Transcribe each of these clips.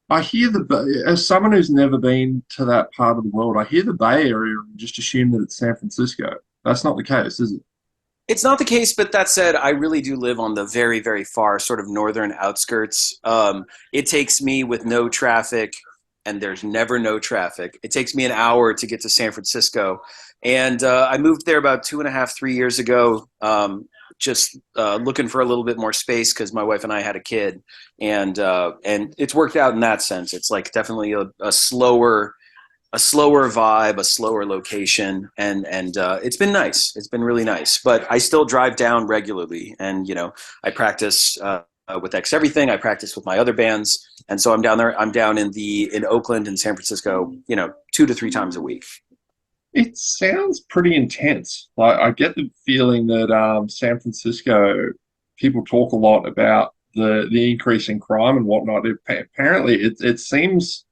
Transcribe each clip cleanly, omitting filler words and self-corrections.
I hear as someone who's never been to that part of the world, I hear the Bay Area and just assume that it's San Francisco. That's not the case, is it? It's not the case, but that said, I really do live on the very, very far sort of northern outskirts. It takes me with no traffic, and there's never no traffic. It takes me an hour to get to San Francisco. And I moved there about 2.5, 3 years ago, just looking for a little bit more space because my wife and I had a kid. And it's worked out in that sense. It's like definitely a slower vibe, a slower location, and it's been nice. It's been really nice. But I still drive down regularly, and I practice with X Everything. I practice with my other bands, and so I'm down there. I'm down in Oakland and San Francisco, 2 to 3 times a week. It sounds pretty intense. Like I get the feeling that San Francisco people talk a lot about the increase in crime and whatnot. Apparently, it seems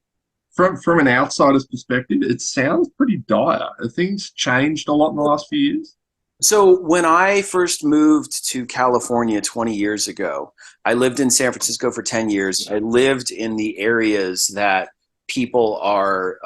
from an outsider's perspective, it sounds pretty dire. Have things changed a lot in the last few years? So when I first moved to California 20 years ago, I lived in San Francisco for 10 years. I lived in the areas that people are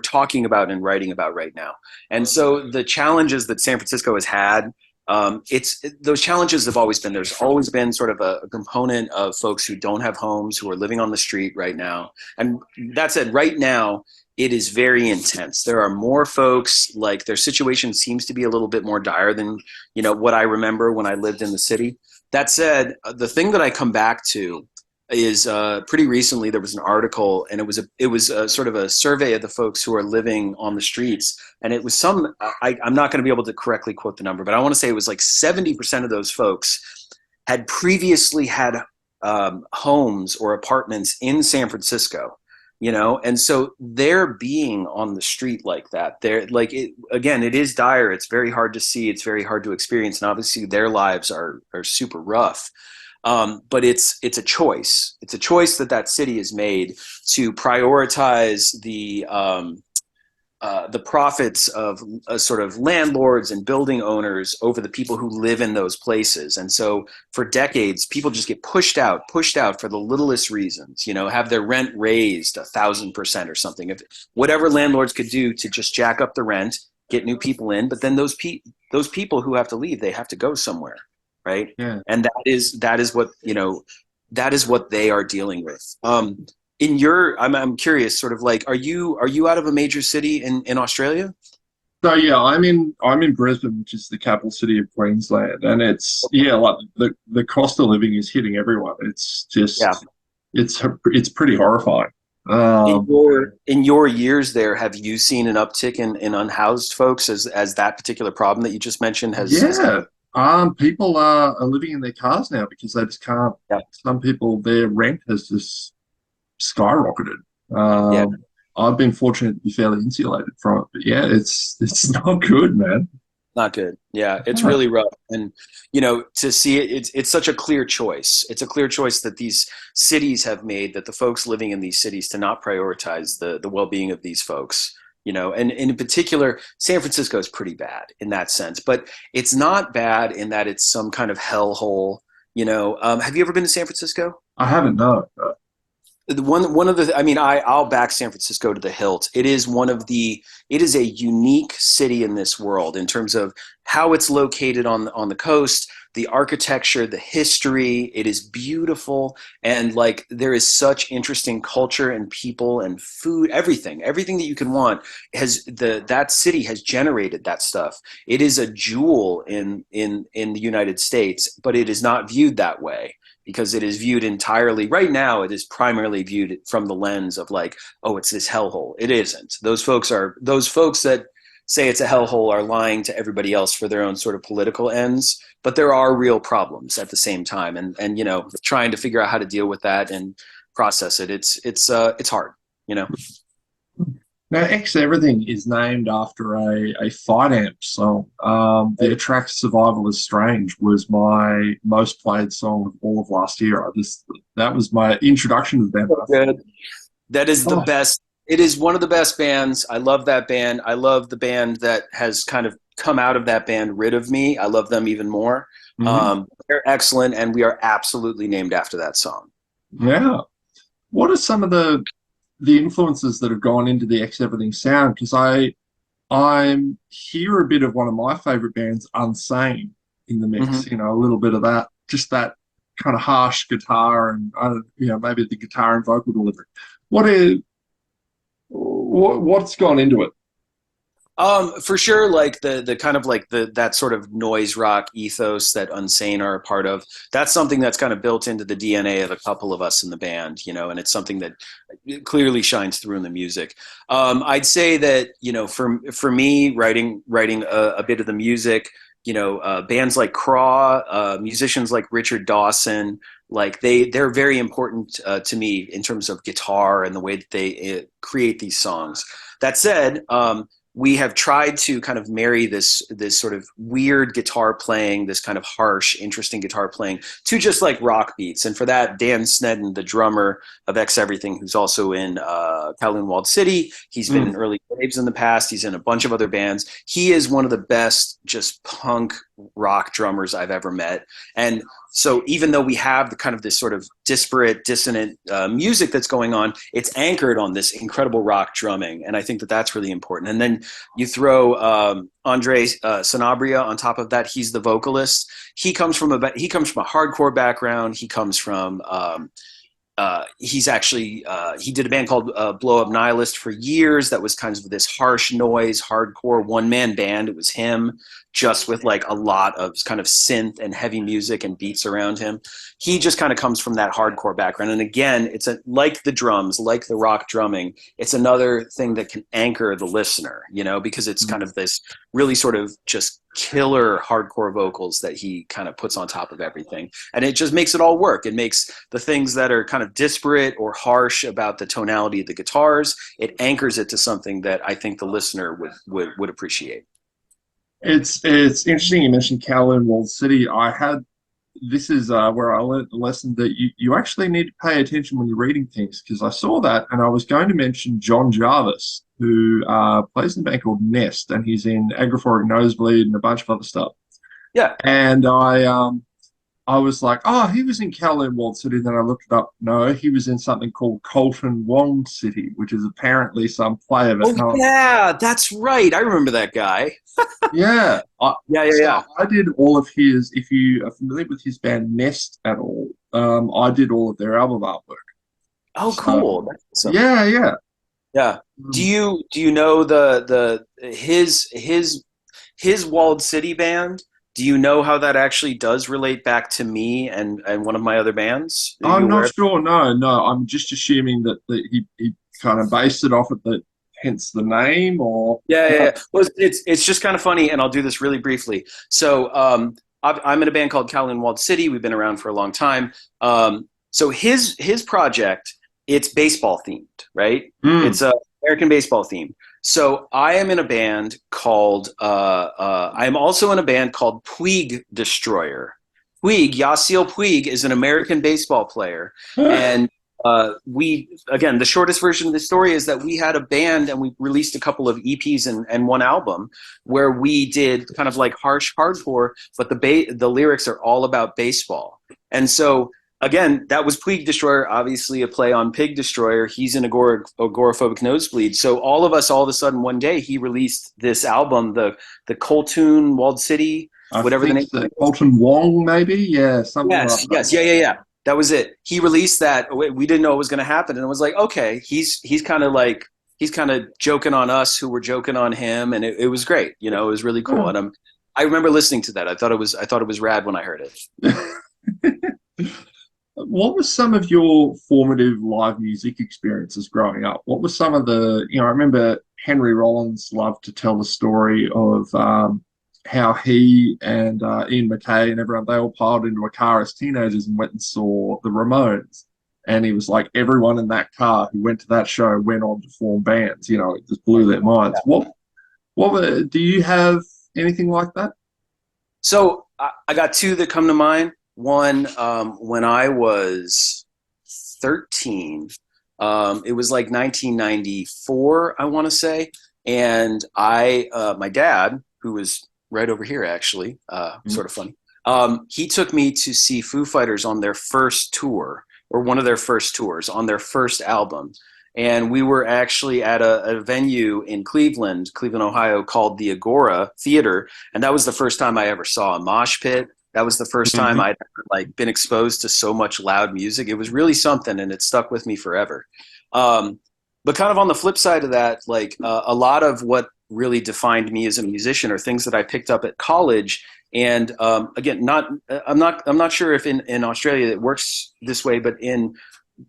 talking about and writing about right now. And so the challenges that San Francisco has had, those challenges have always been. There's always been sort of a component of folks who don't have homes, who are living on the street right now. And that said, right now it is very intense. There are more folks, like their situation seems to be a little bit more dire than what I remember when I lived in the city. That said, the thing that I come back to is pretty recently there was an article, and it was a sort of a survey of the folks who are living on the streets, and it was I'm not going to be able to correctly quote the number, but I want to say it was like 70% of those folks had previously had homes or apartments in San Francisco. And so they're being on the street like that. They're like, again, it is dire. It's very hard to see. It's very hard to experience. And obviously their lives are super rough. But it's a choice. It's a choice that city has made to prioritize the profits of sort of landlords and building owners over the people who live in those places. And so for decades, people just get pushed out for the littlest reasons, have their rent raised 1,000% or something. If whatever landlords could do to just jack up the rent, get new people in, but then those people who have to leave, they have to go somewhere. Right. Yeah. And that is what they are dealing with. I'm curious, sort of like, are you out of a major city in Australia? So yeah, I'm in Brisbane, which is the capital city of Queensland, and it's yeah, like the cost of living is hitting everyone. It's Yeah. just it's pretty horrifying. In Um, your years there, have you seen an uptick in unhoused folks as that particular problem that you just mentioned has yeah, people are living in their cars now because they just can't. yeah, Some people, their rent has just skyrocketed. yeah. I've been fortunate to be fairly insulated from it, but yeah, it's not good, man. Not good. Yeah, it's Yeah. really rough. And to see it, it's such a clear choice. It's a clear choice that these cities have made, that the folks living in these cities, to not prioritize the well-being of these folks. And in particular, San Francisco is pretty bad in that sense, but it's not bad in that it's some kind of hellhole. Have you ever been to San Francisco? I haven't no. One of the, I mean, I'll back San Francisco to the hilt. It is a unique city in this world in terms of how it's located on the coast, the architecture, the history. It is beautiful, and like there is such interesting culture and people and food, everything that you can want that city has generated that stuff. It is a jewel in the United States, but it is not viewed that way, because it is viewed entirely right now. It is primarily viewed from the lens of like, oh, it's this hellhole. It isn't. Those folks that say it's a hellhole are lying to everybody else for their own sort of political ends. But there are real problems at the same time, and trying to figure out how to deal with that and process it. It's hard. You know. Now, X Everything is named after a Fight Amp song. The track Survival is Strange was my most played song of all of last year. That was my introduction to them. Good. That is the Oh, best. It is one of the best bands. I love that band. I love the band that has kind of come out of that band, Rid of Me. I love them even more. mhm. They're excellent, and we are absolutely named after that song. Yeah. what are some of the influences that have gone into the X Everything sound? Because I'm hear a bit of one of my favorite bands, Unsane, in the mix. Hmm. You know, a little bit of that, just that kind of harsh guitar and maybe the guitar and vocal delivery. What is what's gone into it? For sure, like the kind of like the that sort of noise rock ethos that Unsane are a part of. That's something that's kind of built into the DNA of a couple of us in the band, and it's something that clearly shines through in the music. I'd say that for me, writing a bit of the music, bands like Craw, musicians like Richard Dawson, like they're very important to me in terms of guitar and the way that they create these songs. That said, we have tried to kind of marry this sort of weird guitar playing, this kind of harsh, interesting guitar playing, to just like rock beats. And for that, Dan Snedden, the drummer of X Everything, who's also in Kowloon Walled City, he's been in Mm. Early Graves in the past. He's in a bunch of other bands. He is one of the best just punk rock drummers I've ever met. And so even though we have the kind of this sort of disparate, dissonant music that's going on, it's anchored on this incredible rock drumming, and I think that that's really important. And then you throw Andre Sanabria on top of that. He's the vocalist. He comes from a hardcore background. He's actually he did a band called Blow Up Nihilist for years. That was kind of this harsh noise, hardcore one man band. It was him, just with like a lot of kind of synth and heavy music and beats around him. He just kind of comes from that hardcore background. And again, like the drums, like the rock drumming. It's another thing that can anchor the listener, because it's kind of this really sort of just killer hardcore vocals that he kind of puts on top of everything, and it just makes it all work. It makes the things that are kind of disparate or harsh about the tonality of the guitars, it anchors it to something that I think the listener would appreciate. It's interesting you mentioned Kowloon Walled City. This is where I learned the lesson that you actually need to pay attention when you're reading things, because I saw that and I was going to mention John Jarvis, who plays in a band called Nest, and he's in Agrophoric Nosebleed and a bunch of other stuff. Yeah. And I was like, oh, he was in Kowloon Walled City. Then I looked it up. No, he was in something called Colton Wong City, which is apparently some play of it. Oh No, yeah, that's right. I remember that guy. yeah. Yeah, yeah, So yeah. I did all of his, if you are familiar with his band Nest at all, I did all of their album artwork. Oh, So cool. That's awesome. yeah, yeah. Yeah. Do Um, you do you know his Walled City band? Do you know how that actually does relate back to me and one of my other bands? Are you I'm not aware? sure. No, no. I'm just assuming that he kind of based it off of the, hence the name, or Yeah, yeah, no. yeah. Well, it's just kind of funny, and I'll do this really briefly. So, I'm in a band called Kowloon Walled City. We've been around for a long time. So his project, it's baseball themed, right? Mm, It's a American baseball theme. So I am in a band called I am also in a band called Puig Destroyer. Puig, Yasiel Puig, is an American baseball player, and we again, the shortest version of the story is that we had a band and we released a couple of EPs and one album where we did kind of like harsh hardcore, but the lyrics are all about baseball. And so again, that was Puig Destroyer, obviously a play on Pig Destroyer. He's an agoraphobic nosebleed. So all of us, all of a sudden, one day, he released this album, the Coltoon Walled City, I whatever the think name that is. Colton Wong, maybe, yeah, something like Yes, that. yes, yeah, yeah, yeah. That was it. He released that. We didn't know it was going to happen, and it was like, okay, he's kind of joking on us, who were joking on him, and it was great. It was really cool. Yeah. And I remember listening to that. I thought it was rad when I heard it. What were some of your formative live music experiences growing up? What were some of I remember Henry Rollins loved to tell the story of how he and Ian MacKaye and everyone, they all piled into a car as teenagers and went and saw the Ramones. And he was like, everyone in that car who went to that show went on to form bands. It just blew their minds. Do you have anything like that? So I got two that come to mind. One, when I was 13, it was like 1994, I want to say, and my dad, who was right over here actually, Mm. sort of funny, he took me to see Foo Fighters on their first tour or one of their first tours on their first album. And we were actually at a venue in Cleveland, Ohio, called the Agora Theater, and that was the first time I ever saw a mosh pit. That was the first time Hmm. I'd ever, like, been exposed to so much loud music. It was really something, and it stuck with me forever. Um, but kind of on the flip side of that, like a lot of what really defined me as a musician are things that I picked up at college. And again, I'm not sure if in Australia it works this way, but in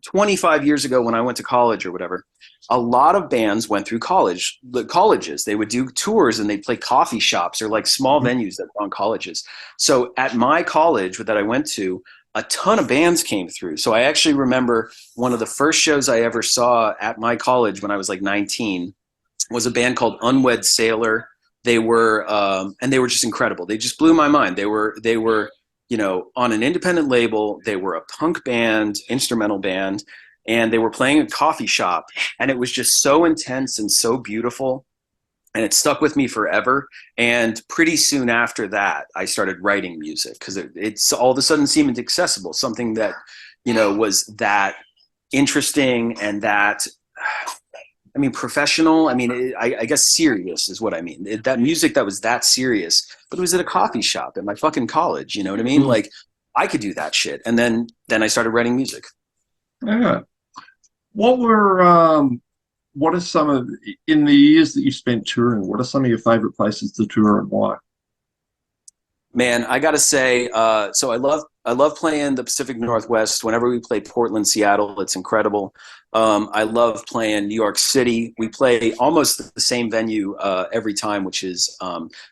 25 years ago when I went to college or whatever, a lot of bands went through the colleges. They would do tours and they'd play coffee shops or like small Hmm. venues that were on colleges. So at my college that I went to, a ton of bands came through. So I actually remember one of the first shows I ever saw at my college when I was like 19 was a band called Unwed Sailor. They were and they were just incredible. They just blew my mind. They were on an independent label. They were a punk band, instrumental band, and they were playing a coffee shop. And it was just so intense and so beautiful. And it stuck with me forever. And pretty soon after that, I started writing music because it's all of a sudden seemed accessible, something that, was that interesting and that, I mean, professional. I mean, I guess serious is what I mean. That music that was that serious, but it was at a coffee shop at my fucking college. You know what I mean? Hmm. Like, I could do that shit. And then I started writing music. Yeah. What were what are some of in the years that you spent touring? What are some of your favorite places to tour and why? Man, I gotta say, so I love playing the Pacific Northwest. Whenever we play Portland, Seattle, it's incredible. I love playing New York City. We play almost the same venue every time, which is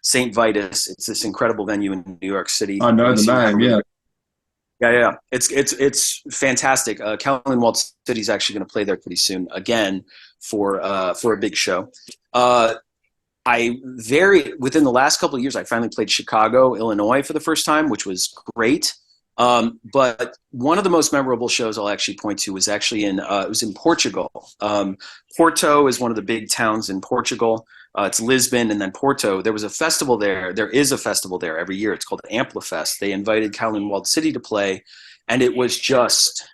St. Vitus. It's this incredible venue in New York City. I know We the seem to have a name. really Yeah. good. Yeah, yeah, it's fantastic. Kowloon Walled City is actually going to play there pretty soon again for a big show. Uh, I very within the last couple of years, I finally played Chicago, Illinois for the first time, which was great. But one of the most memorable shows I'll actually point to was actually in it was in Portugal. Porto is one of the big towns in Portugal. It's Lisbon and then Porto. There was a festival there. There is a festival there every year. It's called Amplifest. They invited Kowloon Walled City to play, and it was just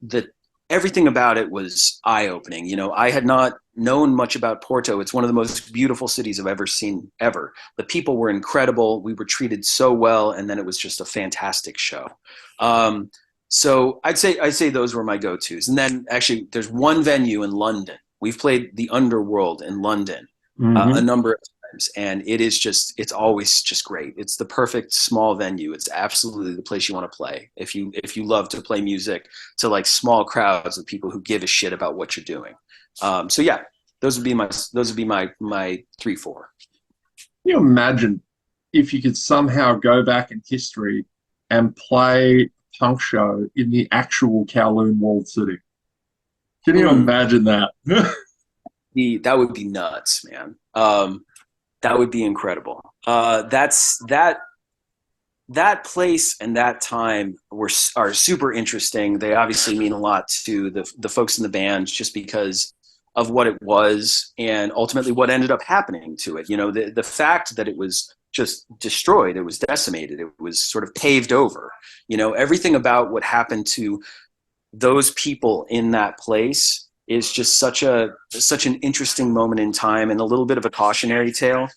the everything about it was eye opening. I had not known much about Porto. It's one of the most beautiful cities I've ever seen ever. The people were incredible. We were treated so well, and then it was just a fantastic show. Um, so I'd say those were my go tos. And then actually, there's one venue in London. We've played the Underworld in London a Hmm. number of times, and it's always just great. It's the perfect small venue. It's absolutely the place you want to play if you love to play music to like small crowds of people who give a shit about what you're doing. So yeah, those would be my 3, 4. Can you imagine if you could somehow go back in history and play a punk show in the actual Kowloon walled city? Can you Mm, imagine that? that would be nuts, man. That would be incredible. That place and that time are super interesting. They obviously mean a lot to the folks in the band just because of what it was and ultimately what ended up happening to it. The fact that it was just destroyed, it was decimated, it was sort of paved over. Everything about what happened to those people in that place is just such an interesting moment in time and a little bit of a cautionary tale.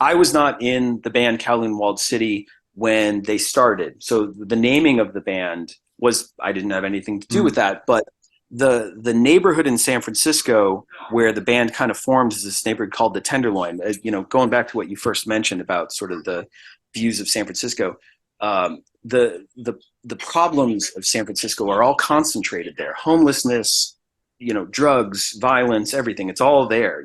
I was not in the band Kowloon Walled City when they started, so the naming of the band was I didn't have anything to do with Mm. that. But the neighborhood in San Francisco where the band kind of formed is this neighborhood called the Tenderloin. Going back to what you first mentioned about sort of the views of San Francisco, the problems of San Francisco are all concentrated there. Homelessness, drugs, violence, everything. It's all there.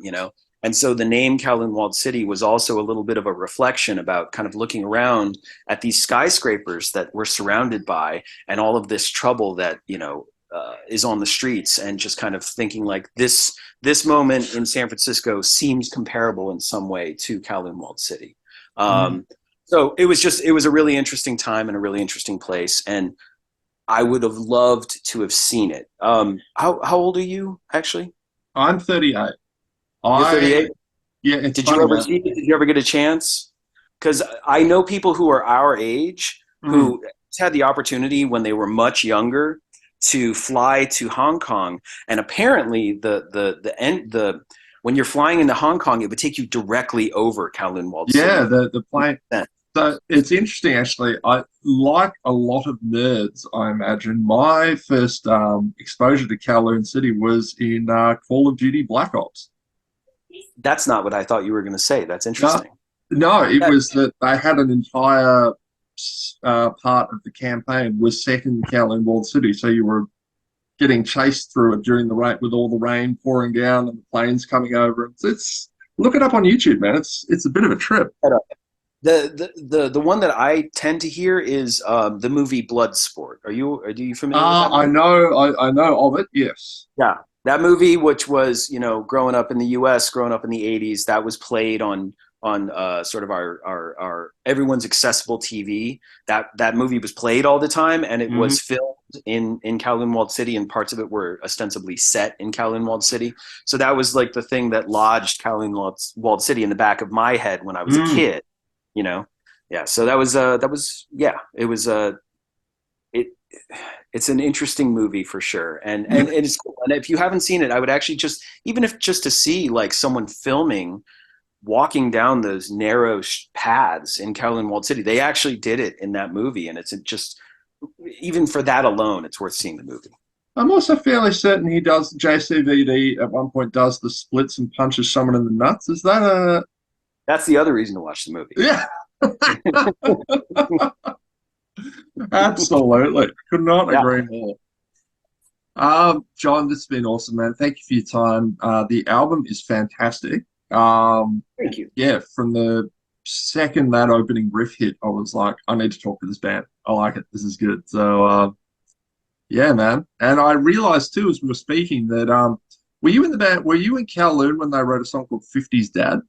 And so the name Kowloon Walled City was also a little bit of a reflection about kind of looking around at these skyscrapers that we're surrounded by and all of this trouble that, is on the streets, and just kind of thinking like this moment in San Francisco seems comparable in some way to Kowloon Walled City. Mm. So it was a really interesting time and a really interesting place. And I would have loved to have seen it. How old are you actually? I'm 38. You're I 38. Yeah, it's Did you funny, ever man. see it? Did you ever get a chance? Because I know people who are our age Mm. who had the opportunity when they were much younger to fly to Hong Kong, and apparently the when you're flying into Hong Kong, it would take you directly over Kowloon Walled Yeah, City. the plane. So it's interesting, actually. I like a lot of nerds. I imagine my first exposure to Kowloon City was in Call of Duty Black Ops. That's not what I thought you were going to say. That's No, interesting. no, it That, was that they had an entire part of the campaign was set in Kowloon Walled City, so you were getting chased through it during the rain with all the rain pouring down and the planes coming over. It's look it up on YouTube, man. It's a bit of a trip. the one that I tend to hear is the movie Bloodsport. Are you familiar with that I movie? know, I know of it. Yes. Yeah, that movie, which was growing up in the U.S., growing up in the '80s, that was played on sort of our everyone's accessible TV. That movie was played all the time, and it Hmm. was filmed in Kowloon Walled City, and parts of it were ostensibly set in Kowloon Walled City. So that was like the thing that lodged Walled City in the back of my head when I was a Mm. kid. You know, yeah. So that was yeah. It was it it's an interesting movie for sure, and it's cool. And if you haven't seen it, I would actually just, even if just to see like someone filming walking down those narrow paths in Kowloon Walled City. They actually did it in that movie, and it's just, even for that alone, it's worth seeing the movie. I'm also fairly certain he does JCVD at one point does the splits and punches someone in the nuts. Is that a That's the other reason to watch the movie. yeah? Absolutely. Could not Yeah, agree more. John, this has been awesome, man. Thank you for your time. The album is fantastic. thank you. Yeah, from the second that opening riff hit, I was like, I need to talk to this band. I like it. This is good. So, yeah, man. And I realized too, as we were speaking, that were you in the band? Were you in Kowloon when they wrote a song called "50's Dad"?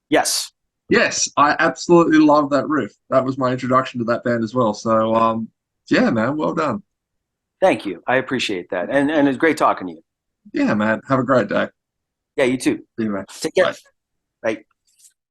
Yes, Yes, I absolutely love that riff. That was my introduction to that band as well. So, yeah, man, well done. thank you. I appreciate that, and it's great talking to you. Yeah, man. Have a great day. Yeah, you too. See you, man. Take care. Bye. Bye.